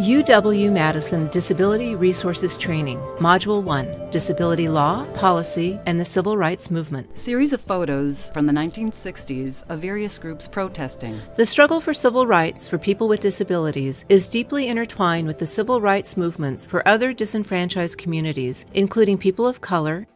UW-Madison Disability Resources Training, Module 1, Disability Law, Policy, and the Civil Rights Movement. Series of photos from the 1960s of various groups protesting. The struggle for civil rights for people with disabilities is deeply intertwined with the civil rights movements for other disenfranchised communities, including people of color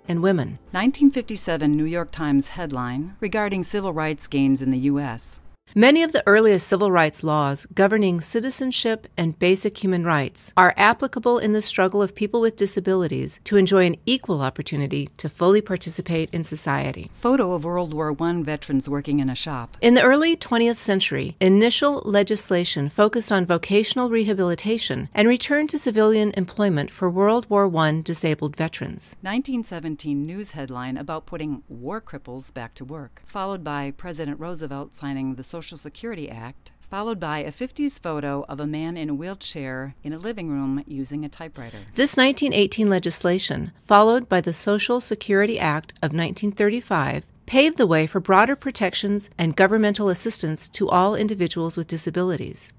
and women. 1957 New York Times headline regarding civil rights gains in the U.S. Many of the earliest civil rights laws governing citizenship and basic human rights are applicable in the struggle of people with disabilities to enjoy an equal opportunity to fully participate in society. Photo of World War I veterans working in a shop. In the early 20th century, initial legislation focused on vocational rehabilitation and return to civilian employment for World War I disabled veterans. 1917 news headline about putting war cripples back to work, followed by President Roosevelt signing the Social Security Act, followed by a 50s photo of a man in a wheelchair in a living room using a typewriter. This 1918 legislation, followed by the Social Security Act of 1935, paved the way for broader protections and governmental assistance to all individuals with disabilities.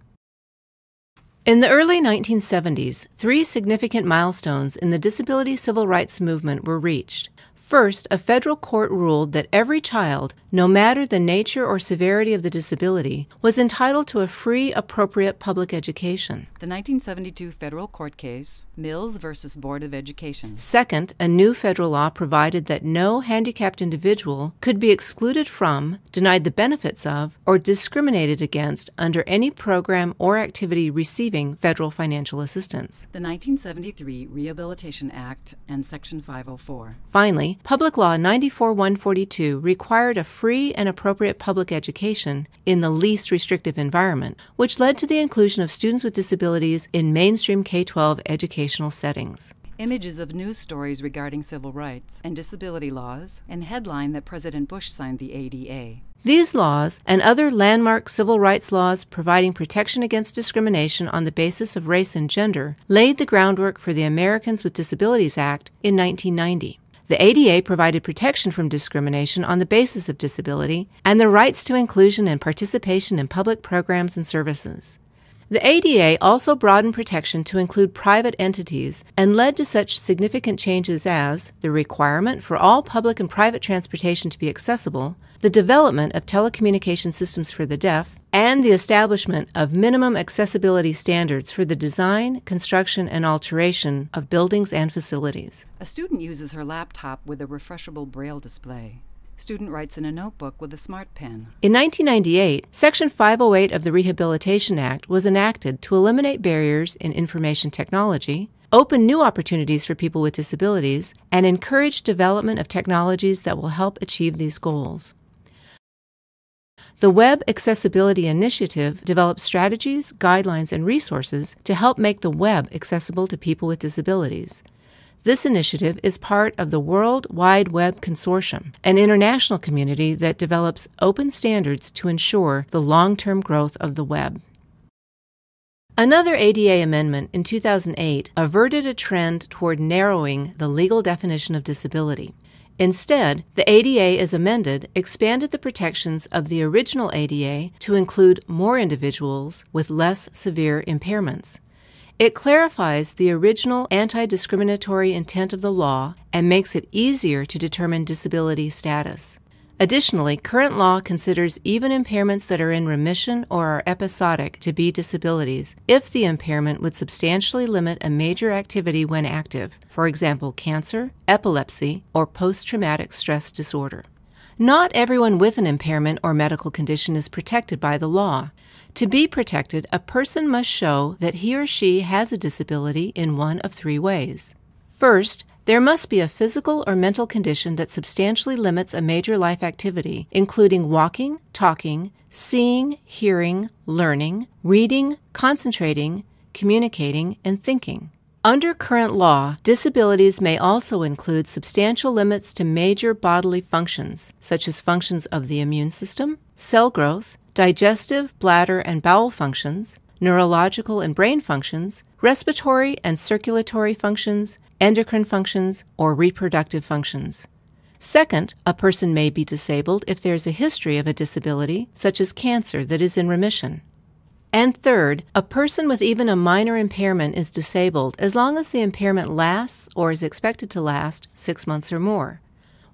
In the early 1970s, three significant milestones in the disability civil rights movement were reached. First, a federal court ruled that every child, no matter the nature or severity of the disability, was entitled to a free, appropriate public education. The 1972 federal court case, Mills v. Board of Education. Second, a new federal law provided that no handicapped individual could be excluded from, denied the benefits of, or discriminated against under any program or activity receiving federal financial assistance. The 1973 Rehabilitation Act and Section 504. Finally, Public Law 94-142 required a free and appropriate public education in the least restrictive environment, which led to the inclusion of students with disabilities in mainstream K-12 educational settings. Images of news stories regarding civil rights and disability laws, and headline that President Bush signed the ADA. These laws and other landmark civil rights laws providing protection against discrimination on the basis of race and gender laid the groundwork for the Americans with Disabilities Act in 1990. The ADA provided protection from discrimination on the basis of disability and the rights to inclusion and participation in public programs and services. The ADA also broadened protection to include private entities and led to such significant changes as the requirement for all public and private transportation to be accessible, the development of telecommunication systems for the deaf, and the establishment of minimum accessibility standards for the design, construction, and alteration of buildings and facilities. A student uses her laptop with a refreshable braille display. Student writes in a notebook with a smart pen. In 1998, Section 508 of the Rehabilitation Act was enacted to eliminate barriers in information technology, open new opportunities for people with disabilities, and encourage development of technologies that will help achieve these goals. The Web Accessibility Initiative develops strategies, guidelines, and resources to help make the web accessible to people with disabilities. This initiative is part of the World Wide Web Consortium, an international community that develops open standards to ensure the long-term growth of the web. Another ADA amendment in 2008 averted a trend toward narrowing the legal definition of disability. Instead, the ADA, as amended, expanded the protections of the original ADA to include more individuals with less severe impairments. It clarifies the original anti-discriminatory intent of the law and makes it easier to determine disability status. Additionally, current law considers even impairments that are in remission or are episodic to be disabilities if the impairment would substantially limit a major activity when active, for example, cancer, epilepsy, or post-traumatic stress disorder. Not everyone with an impairment or medical condition is protected by the law. To be protected, a person must show that he or she has a disability in one of three ways. First, there must be a physical or mental condition that substantially limits a major life activity, including walking, talking, seeing, hearing, learning, reading, concentrating, communicating, and thinking. Under current law, disabilities may also include substantial limits to major bodily functions, such as functions of the immune system, cell growth, digestive, bladder, and bowel functions, neurological and brain functions, respiratory and circulatory functions, endocrine functions, or reproductive functions. Second, a person may be disabled if there is a history of a disability, such as cancer, that is in remission. And third, a person with even a minor impairment is disabled as long as the impairment lasts or is expected to last 6 months or more.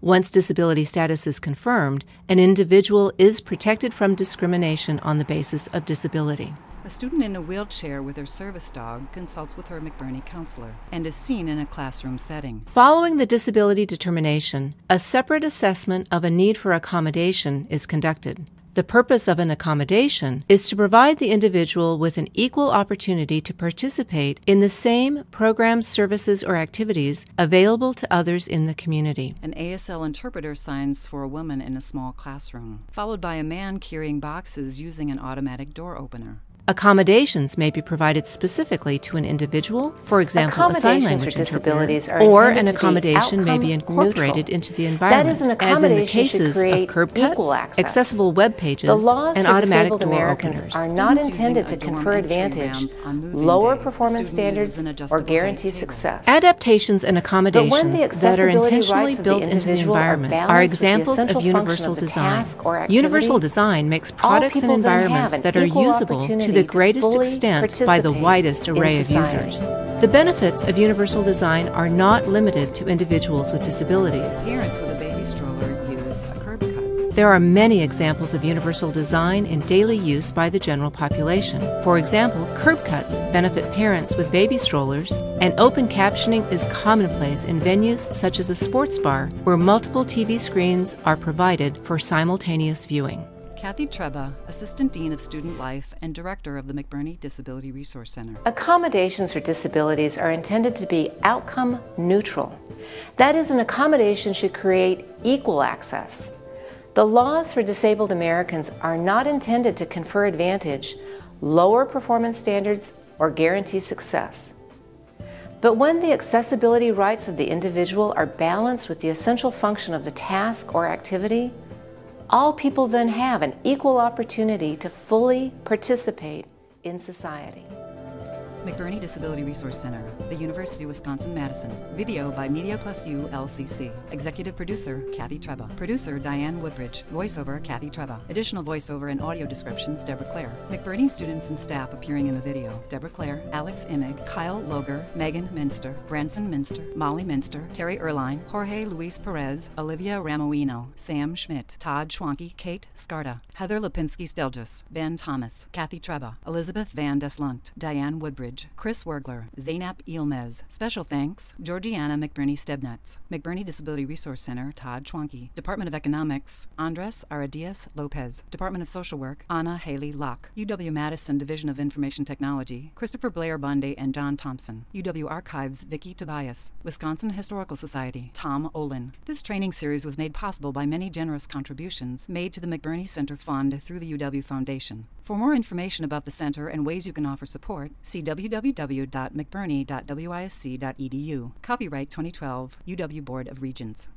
Once disability status is confirmed, an individual is protected from discrimination on the basis of disability. A student in a wheelchair with her service dog consults with her McBurney counselor and is seen in a classroom setting. Following the disability determination, a separate assessment of a need for accommodation is conducted. The purpose of an accommodation is to provide the individual with an equal opportunity to participate in the same programs, services, or activities available to others in the community. An ASL interpreter signs for a woman in a small classroom, followed by a man carrying boxes using an automatic door opener. Accommodations may be provided specifically to an individual, for example, a sign language interpreter, or an accommodation may be incorporated into the environment, as in the cases of curb cuts, accessible web pages, and automatic door openers. Are not intended to confer advantage, lower performance standards, or guarantee success. Adaptations and accommodations that are intentionally built into the environment are examples of universal design. Universal design makes products and environments that are usable to the greatest extent by the widest array of users. The benefits of universal design are not limited to individuals with disabilities. Parents with a baby stroller use a curb cut. There are many examples of universal design in daily use by the general population. For example, curb cuts benefit parents with baby strollers, and open captioning is commonplace in venues such as a sports bar where multiple TV screens are provided for simultaneous viewing. Kathy Treba, Assistant Dean of Student Life and Director of the McBurney Disability Resource Center. Accommodations for disabilities are intended to be outcome neutral. That is, an accommodation should create equal access. The laws for disabled Americans are not intended to confer advantage, lower performance standards, or guarantee success. But when the accessibility rights of the individual are balanced with the essential function of the task or activity, all people then have an equal opportunity to fully participate in society. McBurney Disability Resource Center, the University of Wisconsin-Madison. Video by Media Plus U, LCC. Executive Producer, Kathy Treba. Producer, Diane Woodbridge. Voiceover, Kathy Treba. Additional voiceover and audio descriptions, Deborah Clare. McBurney students and staff appearing in the video: Deborah Clare, Alex Imig, Kyle Loger, Megan Minster, Branson Minster, Molly Minster, Terry Erline, Jorge Luis Perez, Olivia Ramoino, Sam Schmidt, Todd Schwanke, Kate Scarda, Heather Lipinski-Stelgis, Ben Thomas, Kathy Treba, Elizabeth Van Deslunt, Diane Woodbridge, Chris Wergler, Zainab Ilmez. Special thanks, Georgiana McBurney-Stebnetz. McBurney Disability Resource Center, Todd Schwanke. Department of Economics, Andres Aradias Lopez. Department of Social Work, Anna Haley Locke. UW-Madison Division of Information Technology, Christopher Blair Bundy and John Thompson. UW Archives, Vicki Tobias. Wisconsin Historical Society, Tom Olin. This training series was made possible by many generous contributions made to the McBurney Center Fund through the UW Foundation. For more information about the center and ways you can offer support, see www.mcburney.wisc.edu. Copyright 2012, UW Board of Regents.